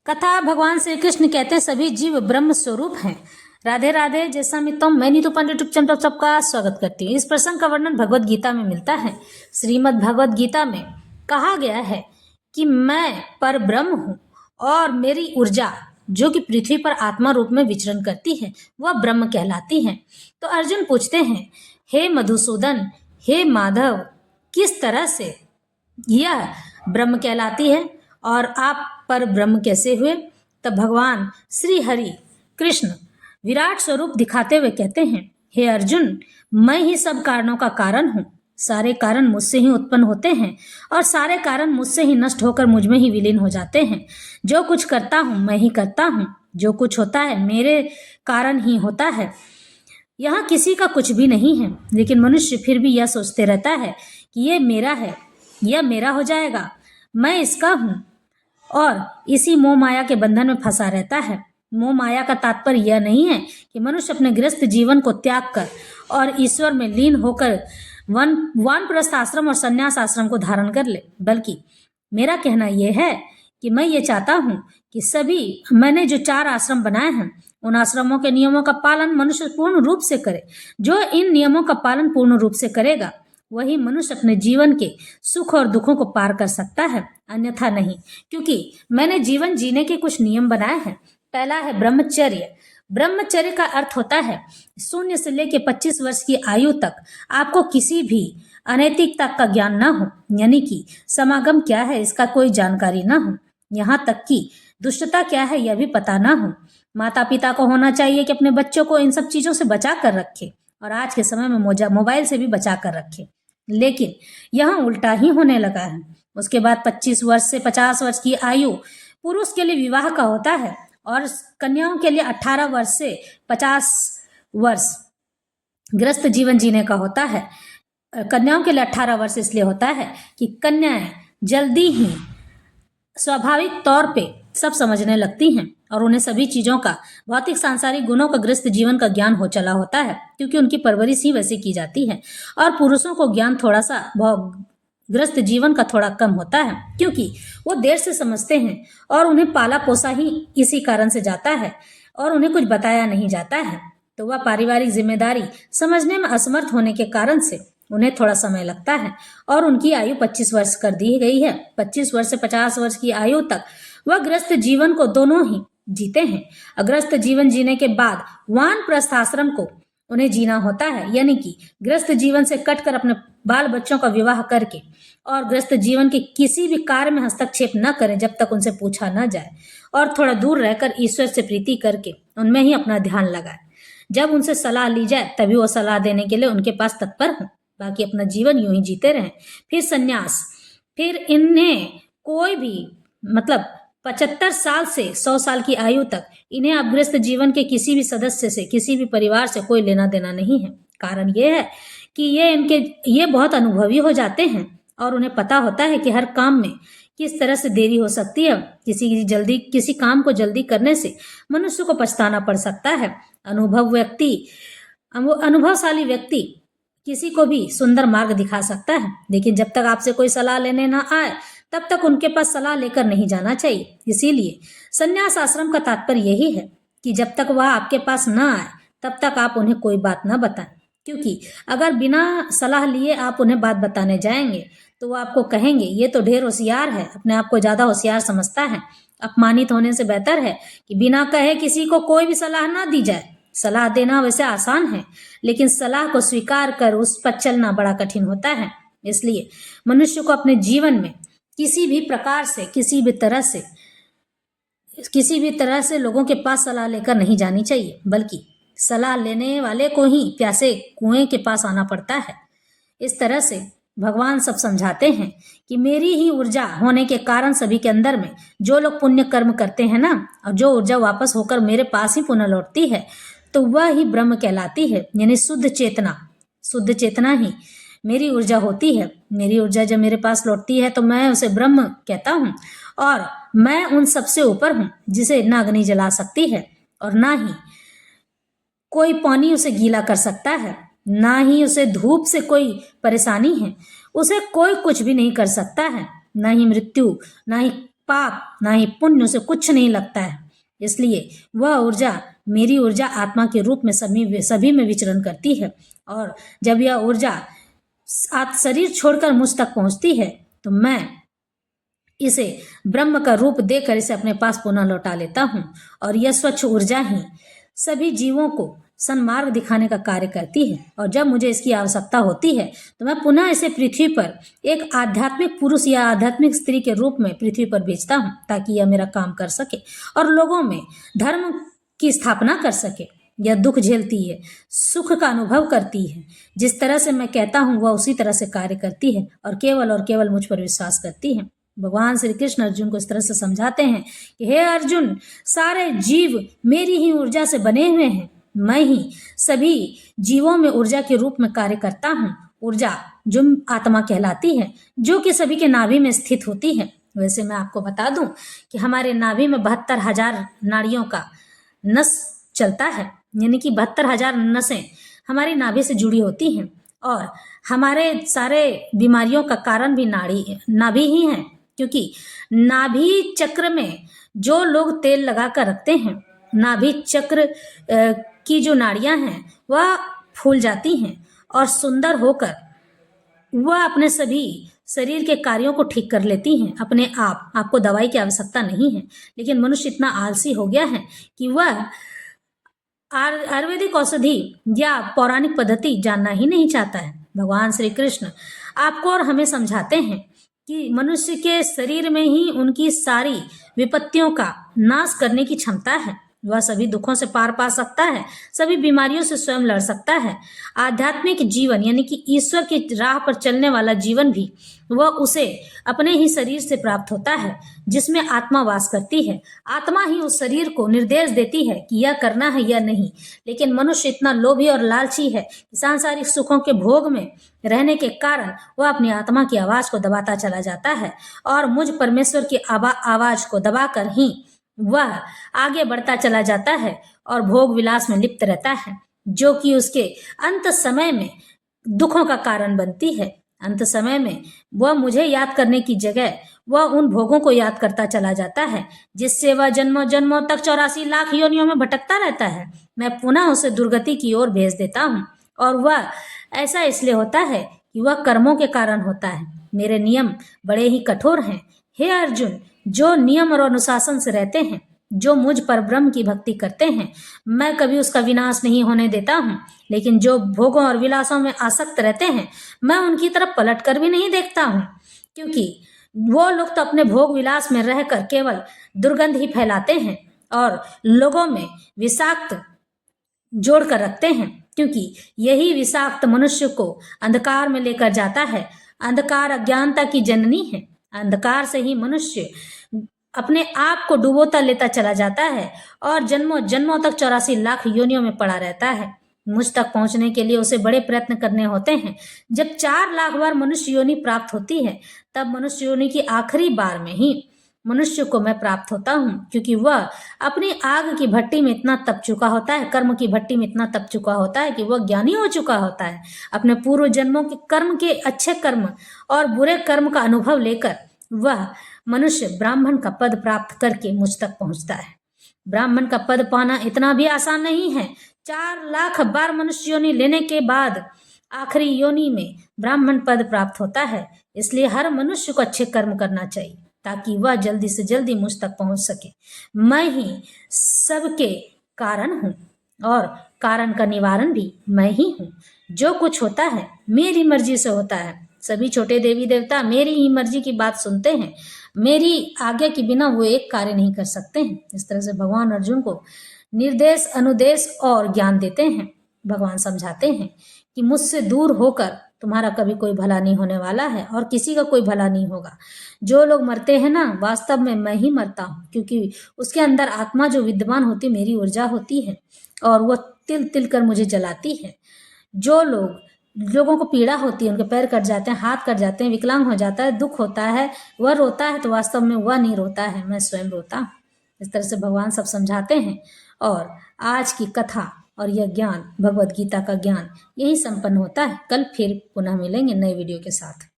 कथा भगवान श्री कृष्ण कहते हैं सभी जीव ब्रह्म स्वरूप हैं। राधे राधे। जैसा मित्रों, मैं नीतू पंडित यूट्यूब चैनल पर सबका स्वागत करती हूँ। इस प्रसंग का वर्णन भगवत गीता में मिलता है। श्रीमद् भगवत गीता में कहा गया है कि मैं पर ब्रह्म हूँ और मेरी ऊर्जा जो कि पृथ्वी पर आत्मा रूप में विचरण करती है वह ब्रह्म कहलाती है। तो अर्जुन पूछते हैं, हे मधुसूदन, हे माधव, किस तरह से यह ब्रह्म कहलाती है और आप पर ब्रह्म कैसे हुए? तब भगवान श्री हरि कृष्ण विराट स्वरूप दिखाते हुए कहते हैं, हे अर्जुन, मैं ही सब कारणों का कारण हूँ। सारे कारण मुझसे ही उत्पन्न होते हैं और सारे कारण मुझसे ही नष्ट होकर मुझ में ही विलीन हो जाते हैं। जो कुछ करता हूँ मैं ही करता हूँ, जो कुछ होता है मेरे कारण ही होता है। यहाँ किसी का कुछ भी नहीं है, लेकिन मनुष्य फिर भी यह सोचते रहता है कि ये मेरा है, यह मेरा हो जाएगा, मैं इसका हूँ, और इसी मोह माया के बंधन में फंसा रहता है। मोह माया का तात्पर्य यह नहीं है कि मनुष्य अपने गृहस्थ जीवन को त्याग कर और ईश्वर में लीन होकर वानप्रस्थ आश्रम और संन्यास आश्रम को धारण कर ले, बल्कि मेरा कहना यह है कि मैं ये चाहता हूँ कि मैंने जो 4 आश्रम बनाए हैं उन आश्रमों के नियमों का पालन मनुष्य पूर्ण रूप से करे। जो इन नियमों का पालन पूर्ण रूप से करेगा वही मनुष्य अपने जीवन के सुख और दुखों को पार कर सकता है, अन्यथा नहीं। क्योंकि मैंने जीवन जीने के कुछ नियम बनाए हैं। पहला है ब्रह्मचर्य। ब्रह्मचर्य का अर्थ होता है 0 से लेकर 25 वर्ष की आयु तक आपको किसी भी अनैतिकता का ज्ञान ना हो, यानी कि समागम क्या है इसका कोई जानकारी ना हो, यहाँ तक कि दुष्टता क्या है यह भी पता ना हो। माता पिता को होना चाहिए कि अपने बच्चों को इन सब चीजों से बचा कर रखे और आज के समय में मोबाइल से भी बचा कर रखे, लेकिन यहाँ उल्टा ही होने लगा है। उसके बाद 25 वर्ष से 50 वर्ष की आयु पुरुष के लिए विवाह का होता है और कन्याओं के लिए 18 वर्ष से 50 वर्ष गृहस्थ जीवन जीने का होता है। कन्याओं के लिए 18 वर्ष इसलिए होता है कि कन्याएं जल्दी ही स्वाभाविक तौर पे सब समझने लगती हैं और उन्हें सभी चीजों का, भौतिक सांसारिक गुणों का, गृहस्थ जीवन का ज्ञान हो चला होता है, क्योंकि उनकी परवरिश ही वैसी की जाती है। और पुरुषों को ज्ञान थोड़ा सा गृहस्थ जीवन का थोड़ा कम होता है, क्योंकि वो देर से समझते हैं और उन्हें पाला पोसा ही इसी कारण से जाता है और उन्हें कुछ बताया नहीं जाता है। तो वह पारिवारिक जिम्मेदारी समझने में असमर्थ होने के कारण से उन्हें थोड़ा समय लगता है और उनकी आयु 25 वर्ष कर दी गई है। 25 वर्ष से 50 वर्ष की आयु तक वह गृहस्थ जीवन को दोनों ही जीते हैं। गृहस्थ जीवन जीने के बाद वानप्रस्थ आश्रम को उन्हें जीना होता है, यानी कि गृहस्थ जीवन से कटकर अपने बाल बच्चों का विवाह करके और गृहस्थ जीवन के किसी भी कार्य में हस्तक्षेप न करें जब तक उनसे पूछा न जाए, और थोड़ा दूर रहकर ईश्वर से प्रीति करके उनमें ही अपना ध्यान लगाए। जब उनसे सलाह ली जाए तभी वो सलाह देने के लिए उनके पास तत्पर हों, बाकी अपना जीवन यूं ही जीते रहें। फिर संन्यास। फिर इन्हें कोई भी 75 साल से 100 साल की आयु तक इन्हें अब गृहस्थ जीवन के किसी भी सदस्य से, किसी भी परिवार से कोई लेना देना नहीं है। कारण ये है कि ये बहुत अनुभवी हो जाते हैं और उन्हें पता होता है कि हर काम में किस तरह से देरी हो सकती है। किसी काम को जल्दी करने से मनुष्य को पछताना पड़ सकता है। अनुभवशाली व्यक्ति किसी को भी सुंदर मार्ग दिखा सकता है, लेकिन जब तक आपसे कोई सलाह लेने ना आए तब तक उनके पास सलाह लेकर नहीं जाना चाहिए। इसीलिए संन्यास आश्रम का तात्पर्य यही है कि जब तक वह आपके पास ना आए तब तक आप उन्हें कोई बात ना बताएं, क्योंकि अगर बिना सलाह लिए आप उन्हें बात बताने जाएंगे तो वो आपको कहेंगे ये तो ढेर होशियार है, अपने आप को ज्यादा होशियार समझता है। अपमानित होने से बेहतर है कि बिना कहे किसी को कोई भी सलाह ना दी जाए। सलाह देना वैसे आसान है, लेकिन सलाह को स्वीकार कर उस पर चलना बड़ा कठिन होता है। इसलिए मनुष्य को अपने जीवन में किसी भी प्रकार से, किसी भी तरह से लोगों के पास सलाह लेकर नहीं जानी चाहिए, बल्कि सलाह लेने वाले को ही प्यासे कुएं के पास आना पड़ता है। इस तरह से भगवान सब समझाते हैं कि मेरी ही ऊर्जा होने के कारण सभी के अंदर में जो लोग पुण्य कर्म करते हैं ना, और जो ऊर्जा वापस होकर मेरे पास ही पुनः लौटती है, तो वह ही ब्रह्म कहलाती है। यानी शुद्ध चेतना ही मेरी ऊर्जा होती है। मेरी ऊर्जा जब मेरे पास लौटती है तो मैं उसे ब्रह्म कहता हूँ, और मैं उन सबसे ऊपर हूँ जिसे ना अग्नि जला सकती है और ना ही कोई पानी उसे गीला कर सकता है, ना ही उसे धूप से कोई परेशानी है, उसे कोई कुछ भी नहीं कर सकता है। ना ही मृत्यु, ना ही पाप ना ही पुण्य, उसे कुछ नहीं लगता है। इसलिए वह ऊर्जा, मेरी ऊर्जा आत्मा के रूप में सभी में विचरण करती है। और जब यह ऊर्जा शरीर छोड़कर मुझ तक पहुंचती है तो मैं इसे ब्रह्म का रूप देकर इसे अपने पास पुनः लौटा लेता हूँ। और यह स्वच्छ ऊर्जा ही सभी जीवों को सन्मार्ग दिखाने का कार्य करती है। और जब मुझे इसकी आवश्यकता होती है तो मैं पुनः इसे पृथ्वी पर एक आध्यात्मिक पुरुष या आध्यात्मिक स्त्री के रूप में पृथ्वी पर भेजता हूँ, ताकि यह मेरा काम कर सके और लोगों में धर्म की स्थापना कर सके। यह दुख झेलती है, सुख का अनुभव करती है। जिस तरह से मैं कहता हूँ वह उसी तरह से कार्य करती है और केवल मुझ पर विश्वास करती है। भगवान श्री कृष्ण अर्जुन को इस तरह से समझाते हैं कि हे अर्जुन, सारे जीव मेरी ही ऊर्जा से बने हुए हैं। मैं ही सभी जीवों में ऊर्जा के रूप में कार्य करता हूँ। ऊर्जा जो आत्मा कहलाती है, जो कि सभी के नाभि में स्थित होती है। वैसे मैं आपको बता दूं कि हमारे नाभि में 72,000 नाड़ियों का नस चलता है, यानी कि 72,000 नसें हमारी नाभि से जुड़ी होती हैं। और हमारे सारे बीमारियों का कारण भी नाभि ही है, क्योंकि नाभि चक्र में जो लोग तेल लगा कर रखते हैं, नाभि चक्र की जो नाड़ियां हैं वह फूल जाती हैं और सुंदर होकर वह अपने सभी शरीर के कार्यों को ठीक कर लेती हैं अपने आप। आपको दवाई की आवश्यकता नहीं है। लेकिन मनुष्य इतना आलसी हो गया है कि वह आयुर्वेदिक औषधि या पौराणिक पद्धति जानना ही नहीं चाहता है। भगवान श्री कृष्ण आपको और हमें समझाते हैं कि मनुष्य के शरीर में ही उनकी सारी विपत्तियों का नाश करने की क्षमता है। वह सभी दुखों से पार पा सकता है, सभी बीमारियों से स्वयं लड़ सकता है। आध्यात्मिक जीवन यानी कि ईश्वर की राह पर चलने वाला जीवन भी वह उसे अपने ही शरीर से प्राप्त होता है, जिसमें आत्मा वास करती है। आत्मा ही उस शरीर को निर्देश देती है कि यह करना है या नहीं। लेकिन मनुष्य इतना लोभी और लालची है कि सांसारिक सुखों के भोग में रहने के कारण वह अपनी आत्मा की आवाज को दबाता चला जाता है और मुझ परमेश्वर की आवाज को दबाकर ही वह आगे बढ़ता चला जाता है और भोग विलास में लिप्त रहता है, जो कि उसके अंत समय में दुखों का कारण बनती है। अंत समय में वह मुझे याद करने की जगह वह उन भोगों को याद करता चला जाता है, जिससे वह जन्मों जन्मों तक 84 लाख योनियों में भटकता रहता है। मैं पुनः उसे दुर्गति की ओर भेज देता हूँ और वह ऐसा इसलिए होता है कि वह कर्मों के कारण होता है। मेरे नियम बड़े ही कठोर हैं। हे अर्जुन, जो नियम और अनुशासन से रहते हैं, जो मुझ पर ब्रह्म की भक्ति करते हैं, मैं कभी उसका विनाश नहीं होने देता हूँ। लेकिन जो भोगों और विलासों में आसक्त रहते हैं, मैं उनकी तरफ पलट कर भी नहीं देखता हूँ, क्योंकि वो लोग तो अपने भोग विलास में रहकर केवल दुर्गंध ही फैलाते हैं और लोगों में विषाक्त जोड़ कर रखते हैं, क्योंकि यही विषाक्त मनुष्य को अंधकार में लेकर जाता है। अंधकार अज्ञानता की जननी है। अंधकार से ही मनुष्य अपने आप को डुबोता लेता चला जाता है और जन्मों जन्मों तक 84 लाख योनियों में पड़ा रहता है। मुझ तक पहुंचने के लिए उसे बड़े प्रयत्न करने होते हैं। जब 4 लाख बार मनुष्य योनि प्राप्त होती है, तब मनुष्य योनि की आखिरी बार में ही मनुष्य को मैं प्राप्त होता हूँ, क्योंकि वह अपनी आग की भट्टी में इतना तप चुका होता है, कर्म की भट्टी में इतना तप चुका होता है कि वह ज्ञानी हो चुका होता है। अपने पूर्व जन्मों के कर्म के अच्छे कर्म और बुरे कर्म का अनुभव लेकर वह मनुष्य ब्राह्मण का पद प्राप्त करके मुझ तक पहुंचता है। ब्राह्मण का पद पाना इतना भी आसान नहीं है। 4 लाख बार मनुष्य योनि लेने के बाद आखिरी योनि में ब्राह्मण पद प्राप्त होता है। इसलिए हर मनुष्य को अच्छे कर्म करना चाहिए, ताकि वह जल्दी से जल्दी मुझ तक पहुंच सके। मैं ही सबके कारण हूँ और कारण का निवारण भी मैं ही हूँ। जो कुछ होता है मेरी मर्जी से होता है। सभी छोटे देवी देवता मेरी ही मर्जी की बात सुनते हैं। मेरी आज्ञा के बिना वो एक कार्य नहीं कर सकते हैं। इस तरह से भगवान अर्जुन को निर्देश, अनुदेश और ज्ञान देते हैं। भगवान समझाते हैं कि मुझसे दूर होकर तुम्हारा कभी कोई भला नहीं होने वाला है और किसी का कोई भला नहीं होगा। जो लोग मरते हैं ना, वास्तव में मैं ही मरता हूँ, क्योंकि उसके अंदर आत्मा जो विद्यमान होती मेरी ऊर्जा होती है और वह तिल तिल कर मुझे जलाती है। जो लोगों को पीड़ा होती है, उनके पैर कट जाते हैं, हाथ कट जाते हैं, विकलांग हो जाता है, दुख होता है, वह रोता है, तो वास्तव में वह नहीं रोता है, मैं स्वयं रोता हूँ। इस तरह से भगवान सब समझाते हैं। और आज की कथा और यह ज्ञान, भगवत गीता का ज्ञान यही संपन्न होता है। कल फिर पुनः मिलेंगे नए वीडियो के साथ।